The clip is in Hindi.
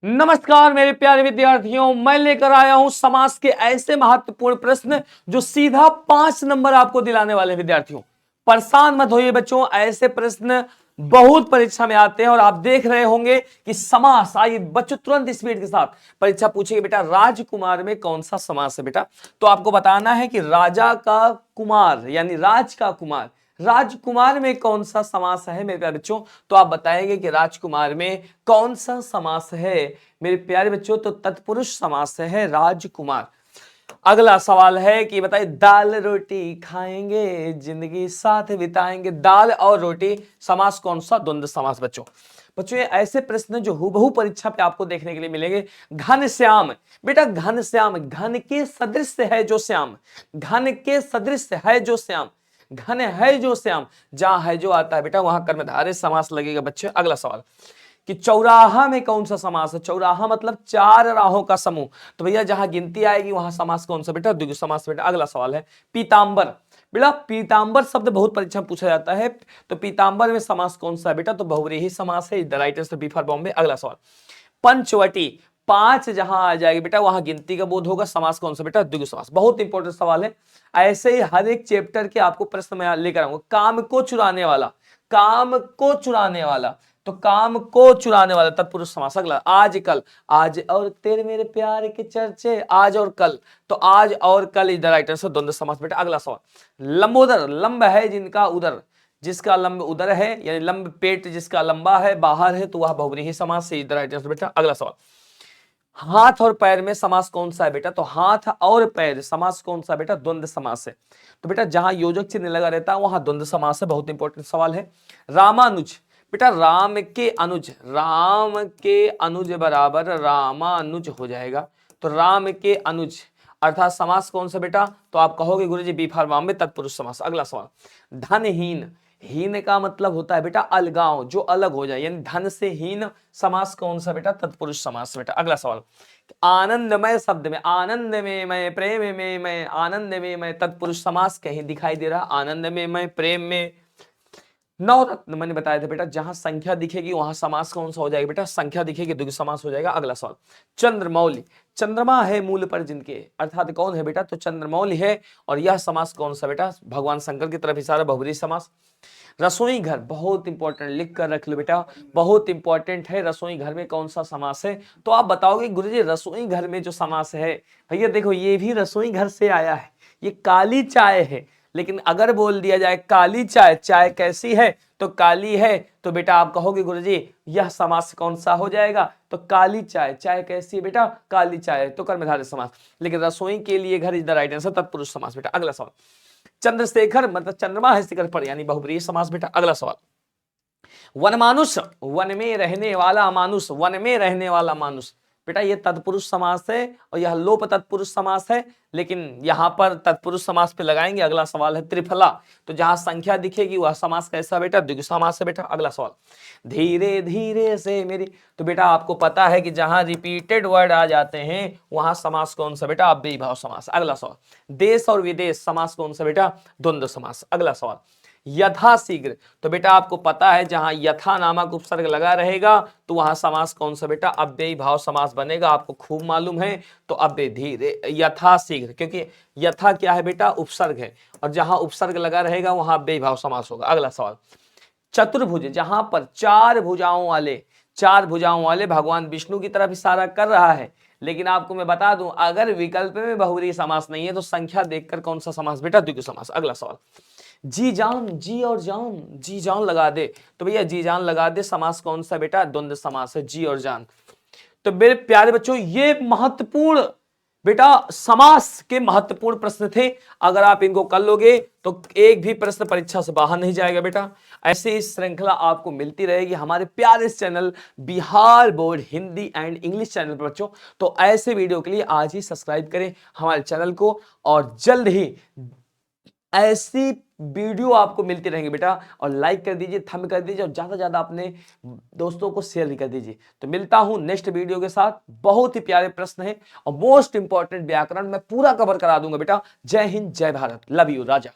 नमस्कार मेरे प्यारे विद्यार्थियों, मैं लेकर आया हूं समास के ऐसे महत्वपूर्ण प्रश्न जो सीधा 5 नंबर आपको दिलाने वाले विद्यार्थियों। परेशान मत होइए बच्चों, ऐसे प्रश्न बहुत परीक्षा में आते हैं और आप देख रहे होंगे कि समास। आइए बच्चों तुरंत स्पीड के साथ परीक्षा पूछेगी बेटा राजकुमार में कौन सा समास है बेटा। तो आपको बताना है कि राजा का कुमार यानी राज का कुमार, राजकुमार में कौन सा समास है मेरे प्यारे बच्चों। तो आप बताएंगे कि राजकुमार में कौन सा समास है मेरे प्यारे बच्चों। तो तत्पुरुष समास है राजकुमार। अगला सवाल है कि बताइए दाल रोटी खाएंगे जिंदगी साथ बिताएंगे, दाल और रोटी समास कौन सा? द्वंद्व समास बच्चों। बच्चों ये ऐसे प्रश्न जो हूबहू परीक्षा पे आपको देखने के लिए मिलेंगे। घनश्याम बेटा, घनश्याम घन के सदृश है जो श्याम, घन के सदृश है जो श्याम, घन है जो श्याम, जहां है जो आता है बेटा वहां कर्मधारय समास लगेगा बच्चे। अगला सवाल कि चौराहा में कौन सा समास है? चौराहा मतलब 4 राहों का समूह, तो भैया जहां गिनती आएगी वहां समास कौन सा बेटा? द्विगु समास बेटा। अगला सवाल है पीतांबर बेटा, पीतांबर शब्द बहुत परीक्षा में पूछा जाता है, तो पीतांबर में समास कौन सा है बेटा? तो बहुव्रीहि समास है। The right answer B for Bombay. अगला सवाल पंचवटी, 5 जहां आ जाएगी बेटा वहां गिनती का बोध होगा, समास कौन सा बेटा? द्विगु समास। बहुत इंपॉर्टेंट सवाल है। ऐसे ही हर एक चैप्टर के आपको प्रश्न मैं लेकर आऊंगा। काम को चुराने वाला, काम को चुराने वाला, तो काम को चुराने वाला तत्पुरुष समास। अगला आज कल, आज और तेरे मेरे प्यार के चर्चे, आज और कल, तो आज और कल इधर राइट आंसर द्वंद्व समास बेटा। अगला सवाल लंबोदर, लंब है जिनका उदर, जिसका लंब उदर है यानी लंब पेट जिसका लंबा है बाहर है, तो वह बहुव्रीहि समास से इधर राइट आंसर बेटा। अगला सवाल हाथ और पैर में समास कौन सा है बेटा? तो हाथ और पैर समास कौन सा बेटा? द्वंद्व समास है। तो बेटा जहां योजक चिन्ह लगा रहता है वहां द्वंद्व समास है। बहुत इंपॉर्टेंट सवाल है। रामानुज बेटा, राम के अनुज, राम के अनुज बराबर रामानुज हो जाएगा, तो राम के अनुज अर्थात समास कौन सा बेटा? तो आप कहोगे गुरुजी बी फॉर बॉम्बे तत्पुरुष समास। अगला सवाल धनहीन, हीन का मतलब होता है बेटा अलगाव, जो अलग हो जाए, यानी धन से हीन समास कौन सा बेटा? तत्पुरुष समास बेटा। अगला सवाल आनंदमय शब्द में, आनंद में मैं, प्रेम में मैं, आनंद में मैं, तत्पुरुष समास कहीं दिखाई दे रहा? आनंद में मैं, प्रेम में। नवरत्न मैंने बताया था बेटा, जहां संख्या दिखेगी वहां समास कौन सा हो जाएगा बेटा? संख्या दिखेगी द्विगु समास हो जाएगा। अगला सवाल चंद्रमौली, चंद्रमा है मूल पर जिनके, अर्थात कौन है बेटा? तो चंद्रमौली है, और यह समास कौन सा बेटा? भगवान शंकर की तरफ इशारा, बहुव्रीहि समास। रसोई घर बहुत इंपॉर्टेंट, लिख कर रख लो बेटा, बहुत इंपॉर्टेंट है। रसोई घर में कौन सा समास है? तो आप बताओगे गुरुजी रसोई घर में जो समास है, भैया देखो ये भी रसोई घर से आया है, ये काली चाय है, लेकिन अगर बोल दिया जाए काली चाय, चाय कैसी है? तो काली है, तो बेटा आप कहोगे गुरुजी यह समास कौन सा हो जाएगा? तो काली चाय, चाय कैसी है बेटा? काली चाय, तो कर्मधारय समास। लेकिन रसोई के लिए घर इज द राइट आंसर, तत्पुरुष समास बेटा। अगला सवाल चंद्रशेखर मतलब चंद्रमा है शिखर पर, यानी बहुव्रीहि समास बेटा। अगला सवाल वनमानुष, वन में रहने वाला मानुष, वन में रहने वाला मानुष बेटा, ये तत्पुरुष समास है और यह लोप तत्पुरुष समास है, लेकिन यहां पर तत्पुरुष समास पे लगाएंगे। अगला सवाल है त्रिफला, तो जहां संख्या दिखेगी वह समास कैसा बेटा? द्विगु समास है बेटा। अगला सवाल धीरे धीरे से मेरी, तो बेटा आपको पता है कि जहां रिपीटेड वर्ड आ जाते हैं वहां समास कौन सा बेटा? अव्ययी भाव समास। अगला सवाल देश और विदेश समास कौन सा बेटा? द्वंद्व समास। अगला सवाल यथाशीघ्र, तो बेटा आपको पता है जहां यथा नामक उपसर्ग लगा रहेगा तो वहां समास कौन सा बेटा? अव्ययी भाव समास बनेगा, आपको खूब मालूम है। तो अव्यय धीरे यथाशीघ्र, क्योंकि यथा क्या है बेटा? उपसर्ग है, और जहां उपसर्ग लगा रहेगा वहां अव्ययी भाव समास होगा। अगला सवाल चतुर्भुज, जहां पर 4 भुजाओं वाले, 4 भुजाओं वाले भगवान विष्णु की तरफ इशारा कर रहा है, लेकिन आपको मैं बता दूं अगर विकल्प में बहुव्रीहि समास नहीं है तो संख्या देखकर कौन सा समास बेटा? द्विगु समास। अगला सवाल जी जान, जी और जान, जी जान लगा दे, तो भैया जी जान लगा दे समास कौन सा बेटा? द्वंद्व समास है, जी और जान। तो मेरे प्यारे बच्चों ये महत्वपूर्ण बेटा समास के महत्वपूर्ण प्रश्न थे। अगर आप इनको कर लोगे तो एक भी प्रश्न परीक्षा से बाहर नहीं जाएगा बेटा। ऐसे ही श्रृंखला आपको मिलती रहेगी हमारे प्यारे channel Bihar board Hindi and English channel पर बच्चों। तो ऐसे वीडियो के लिए आज ही सब्सक्राइब करें हमारे चैनल को, और जल्द ही ऐसी वीडियो आपको मिलती रहेंगी बेटा। और लाइक कर दीजिए, थंब कर दीजिए, और ज्यादा से ज्यादा अपने दोस्तों को शेयर भी कर दीजिए। तो मिलता हूं नेक्स्ट वीडियो के साथ। बहुत ही प्यारे प्रश्न है और मोस्ट इंपॉर्टेंट व्याकरण मैं पूरा कवर करा दूंगा बेटा। जय हिंद, जय भारत, लव यू राजा।